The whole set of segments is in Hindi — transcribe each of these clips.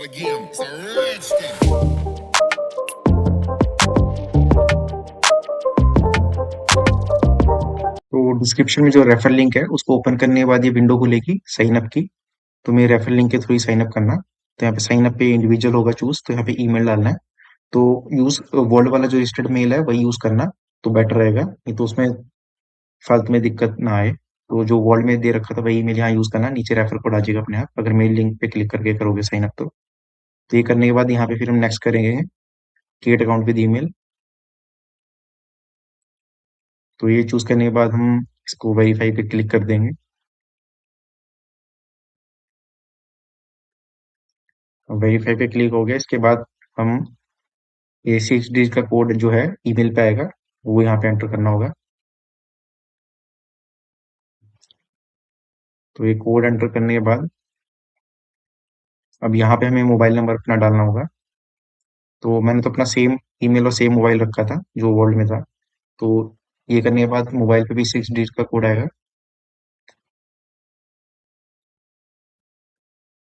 again. It's a Redskin. तो डिस्क्रिप्शन में जो रेफर लिंक है उसको ओपन करने के बाद ये विंडो खुलेगी साइन अप की। तो मेरे रेफर लिंक के थ्रू ही साइन अप करना। तो यहाँ पे साइन अप पे इंडिविजुअल होगा चूज, तो यहाँ पे ईमेल डालना है। तो यूज वर्ल्ड वाला जो रजिस्टर्ड मेल है वही यूज करना, तो बेटर रहेगा, नहीं तो उसमें फालतू में दिक्कत ना आए। तो जो वर्ल्ड में दे रखा था वही ईमेल यहाँ यूज करना, नीचे रेफर कोड आ जाएगा अपने आप अगर मेल लिंक पे क्लिक करके करोगे साइन अप। तो ये करने के बाद यहाँ पे फिर हम नेक्स्ट करेंगे क्रिएट अकाउंट विद ईमेल। तो ये चूज करने के बाद हम इसको वेरीफाई पे क्लिक कर देंगे। वेरीफाई पे क्लिक हो गया, इसके बाद हम ये 6 डिजिट का कोड जो है ईमेल पे आएगा वो यहाँ पे एंटर करना होगा। तो ये कोड एंटर करने के बाद अब यहाँ पे हमें मोबाइल नंबर अपना डालना होगा। तो मैंने तो अपना सेम ईमेल और सेम मोबाइल रखा था जो वर्ल्ड में था। तो ये करने के बाद मोबाइल पे भी 6 डिजिट का कोड आएगा।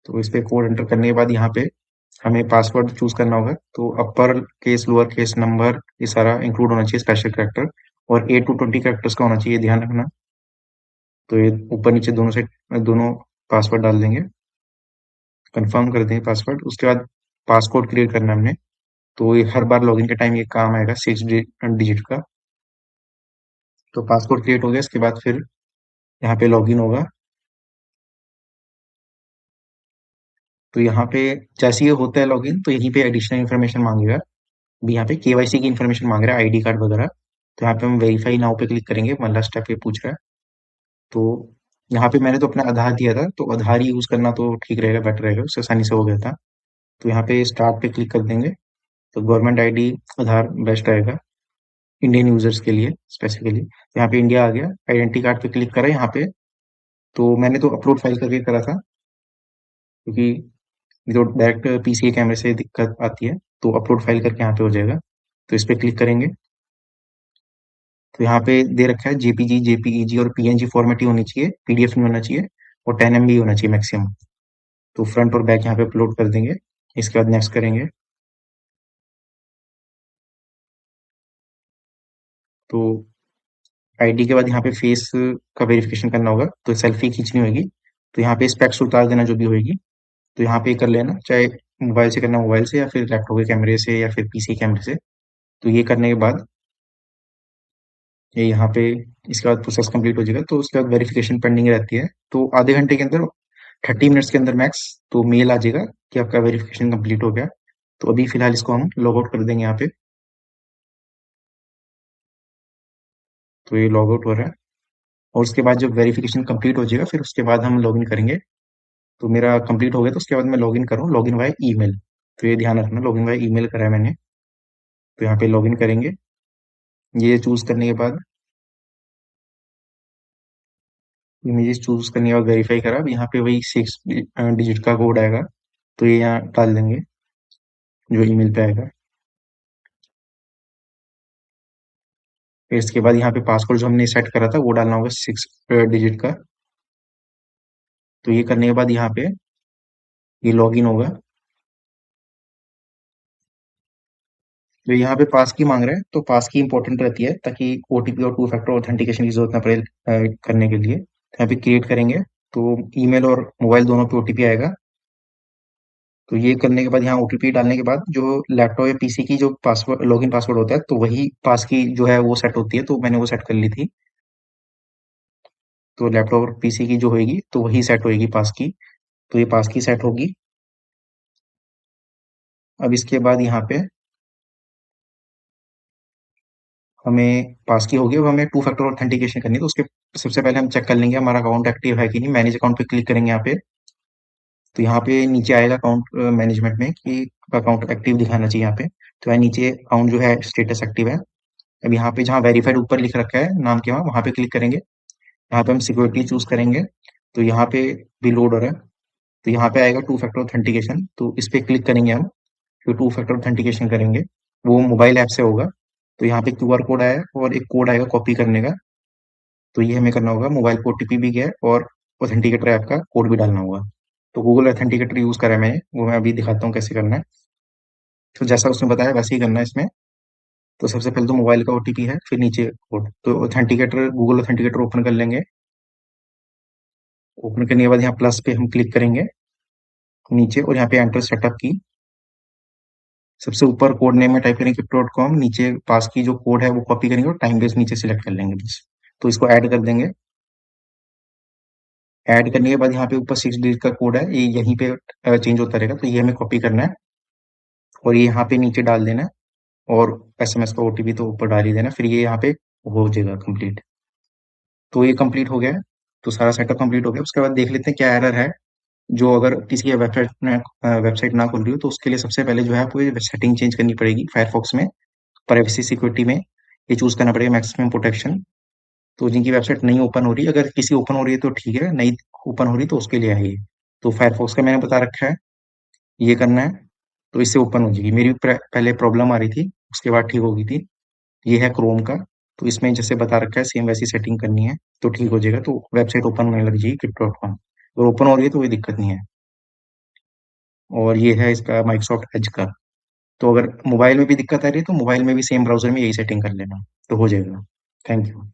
तो इस पे कोड एंटर करने के बाद यहाँ पे हमें पासवर्ड चूज करना होगा। तो upper case lower case number ये सारा इंक्लूड होना चाहिए, स्पेशल कैरेक्टर, और 8 to 20 कैरेक्टर्स का होना चाहिए, ध्यान रखना। तो ये ऊपर नीचे दोनों से दोनों पासवर्ड डाल देंगे, कंफर्म कर देंगे पासवर्ड। उसके बाद पासकोड क्रिएट करना है हमने। तो ये हर बार लॉगिन के टाइम ये काम आएगा 6 डिजिट का। तो पासकोड क्रिएट हो गया, इसके बाद फिर यहाँ पे लॉगिन होगा। तो यहाँ पे जैसे ये होता है लॉगिन, तो यहीं पे एडिशनल इन्फॉर्मेशन मांगेगा। अभी यहाँ पे केवाईसी की इन्फॉर्मेशन मांग रहा है, आईडी कार्ड वगैरह। तो यहाँ पे हम वेरीफाई नाउ पे क्लिक करेंगे, मतलब स्टेप ये पूछ रहा है। तो यहाँ पे मैंने तो अपना आधार दिया था, तो आधार ही यूज करना तो ठीक रहेगा, बेटर रहेगा, उससे आसानी से हो गया था। तो यहाँ पे स्टार्ट पे क्लिक कर देंगे। तो गवर्नमेंट आईडी आधार बेस्ट रहेगा इंडियन यूजर्स के लिए स्पेसिफिकली। यहाँ पे इंडिया आ गया, आइडेंटिटी कार्ड पे क्लिक करा यहाँ पे। तो मैंने तो अपलोड फाइल करके करा था, क्योंकि ये तो डायरेक्ट पीसी के कैमरे से दिक्कत आती है। तो अपलोड फाइल करके यहाँ पे हो जाएगा। तो इस पे क्लिक करेंगे। तो यहाँ पे दे रखा है जेपीजी, जेपीईजी और पीएनजी फॉर्मेट ही होनी चाहिए, पीडीएफ नहीं होना चाहिए, और 10 MB होना चाहिए मैक्सिमम। तो फ्रंट और बैक यहाँ पे अपलोड कर देंगे। इसके बाद नेक्स्ट करेंगे। तो आईडी के बाद यहाँ पे फेस का वेरिफिकेशन करना होगा, तो सेल्फी खींचनी होगी। तो यहाँ पे स्पेक्स उतार देना जो भी होगी। तो यहाँ पे कर लेना, चाहे मोबाइल से करना मोबाइल से, या फिर लैपटॉप के कैमरे से, या फिर पीसी कैमरे से। तो ये करने के बाद ये यहाँ पे इसके बाद प्रोसेस कंप्लीट हो जाएगा। तो उसके बाद वेरिफिकेशन पेंडिंग रहती है, तो आधे घंटे के अंदर, 30 मिनट्स के अंदर मैक्स, तो मेल आ जाएगा कि आपका वेरिफिकेशन कंप्लीट हो गया। तो अभी फिलहाल इसको हम लॉग आउट कर देंगे यहाँ पे। तो ये लॉग आउट हो रहा है, और उसके बाद जब वेरिफिकेशन कंप्लीट हो जाएगा फिर उसके बाद हम लॉगिन करेंगे। तो मेरा कंप्लीट हो गया, तो उसके बाद मैं लॉगिन करूँ, लॉगिन वाया ईमेल। तो ये ध्यान रखना, लॉगिन वाया ईमेल करा है मैंने। तो यहाँ पे लॉगिन करेंगे। ये चूज करने के बाद इमेजेस चूज करने के बाद वेरीफाई करा, अब यहाँ पे वही 6 डिजिट का कोड आएगा। तो ये यहाँ डाल देंगे जो ईमेल पे आएगा। फिर इसके बाद यहाँ पे पासवर्ड जो हमने सेट करा था वो डालना होगा 6 डिजिट का। तो ये करने के बाद यहाँ पे ये लॉगिन होगा। जो यहाँ पे पास की मांग रहा है, तो पास की इंपॉर्टेंट रहती है ताकि ओटीपी और 2 फैक्टर ऑथेंटिकेशन की जरूरत ना पड़े करने के लिए। तो यहाँ पे क्रिएट करेंगे। तो ईमेल और मोबाइल दोनों पे ओटीपी आएगा। तो ये करने के बाद यहाँ ओटीपी डालने के बाद जो लैपटॉप या पीसी की जो पासवर्ड लॉगिन पासवर्ड होता है, तो वही पास की जो है वो सेट होती है। तो मैंने वो सेट कर ली थी। तो लैपटॉप और पीसी की जो होगी तो वही सेट होगी पास की। तो ये पास की सेट होगी। अब इसके बाद यहाँ पे हमें पास की होगी, अब हमें 2 फैक्टर ऑथेंटिकेशन करनी है। तो उसके सबसे पहले हम चेक कर लेंगे हमारा अकाउंट एक्टिव है कि नहीं। मैनेज अकाउंट पे क्लिक करेंगे यहाँ पे। तो यहाँ पे नीचे आएगा अकाउंट मैनेजमेंट में कि अकाउंट एक्टिव दिखाना चाहिए यहाँ पे। तो यहाँ नीचे अकाउंट जो है स्टेटस एक्टिव है। अब यहाँ पे जहाँ वेरीफाइड ऊपर लिख रखा है नाम के वहाँ पे क्लिक करेंगे। यहाँ पे हम सिक्योरिटी चूज करेंगे। तो यहाँ पे भी लोड हो रहा है। तो यहाँ पे आएगा 2 फैक्टर ऑथेंटिकेशन, तो इस पे क्लिक करेंगे हम। जो 2 फैक्टर ऑथेंटिकेशन करेंगे वो मोबाइल ऐप से होगा। तो यहाँ पे क्यूआर कोड आया और एक कोड आएगा कॉपी करने का। तो ये हमें करना होगा, मोबाइल को ओटीपी भी गया है और ऑथेंटिकेटर ऐप का कोड भी डालना होगा। तो गूगल ऑथेंटिकेटर यूज करा है मैंने, वो मैं अभी दिखाता हूँ कैसे करना है। तो जैसा उसने बताया वैसे ही करना है इसमें। तो सबसे पहले तो मोबाइल का ओटीपी है, फिर नीचे कोड। तो ऑथेंटिकेटर, गूगल ऑथेंटिकेटर ओपन कर लेंगे। ओपन करने के बाद यहाँ प्लस पे हम क्लिक करेंगे नीचे, और यहाँ पे एंटर सेटअप की। सबसे ऊपर कोड नेम में टाइप करेंगे crypto.com, नीचे पास की जो कोड है वो कॉपी करेंगे और टाइम बेस नीचे सिलेक्ट कर लेंगे बस। तो इसको ऐड कर देंगे। ऐड करने के बाद यहाँ पे ऊपर 6 डिजिट का कोड है, ये यहीं पे चेंज होता रहेगा, तो ये हमें कॉपी करना है और ये यहाँ पे नीचे डाल देना है। और एसएमएस का ओटीपी तो ऊपर डाल ही देना, फिर ये यहाँ पे हो जाएगा कंप्लीट। तो ये कंप्लीट हो गया है। तो सारा सेटअप कंप्लीट हो गया। उसके बाद देख लेते हैं क्या एरर है। जो अगर किसी की वेबसाइट ना खुल रही हो तो उसके लिए सबसे पहले जो है आपको ये सेटिंग चेंज करनी पड़ेगी फायरफॉक्स में। प्राइवेसी सिक्योरिटी में ये चूज करना पड़ेगा मैक्सिमम प्रोटेक्शन। तो जिनकी वेबसाइट नहीं ओपन हो रही, अगर किसी ओपन हो रही है तो ठीक है, नहीं ओपन हो रही तो उसके लिए है ये। तो फायरफॉक्स का मैंने बता रखा है, ये करना है। तो इससे ओपन हो जाएगी। मेरी पहले प्रॉब्लम आ रही थी, उसके बाद ठीक हो गई थी। ये है क्रोम का। तो इसमें जैसे बता रखा है सेम वैसी सेटिंग करनी है तो ठीक हो जाएगा। तो वेबसाइट ओपन होने लग जाएगी crypto.com। अगर ओपन हो रही है तो कोई दिक्कत नहीं है। और ये है इसका माइक्रोसॉफ्ट एज का। तो अगर मोबाइल में भी दिक्कत आ रही है तो मोबाइल में भी सेम ब्राउजर में यही सेटिंग कर लेना, तो हो जाएगा। Thank you.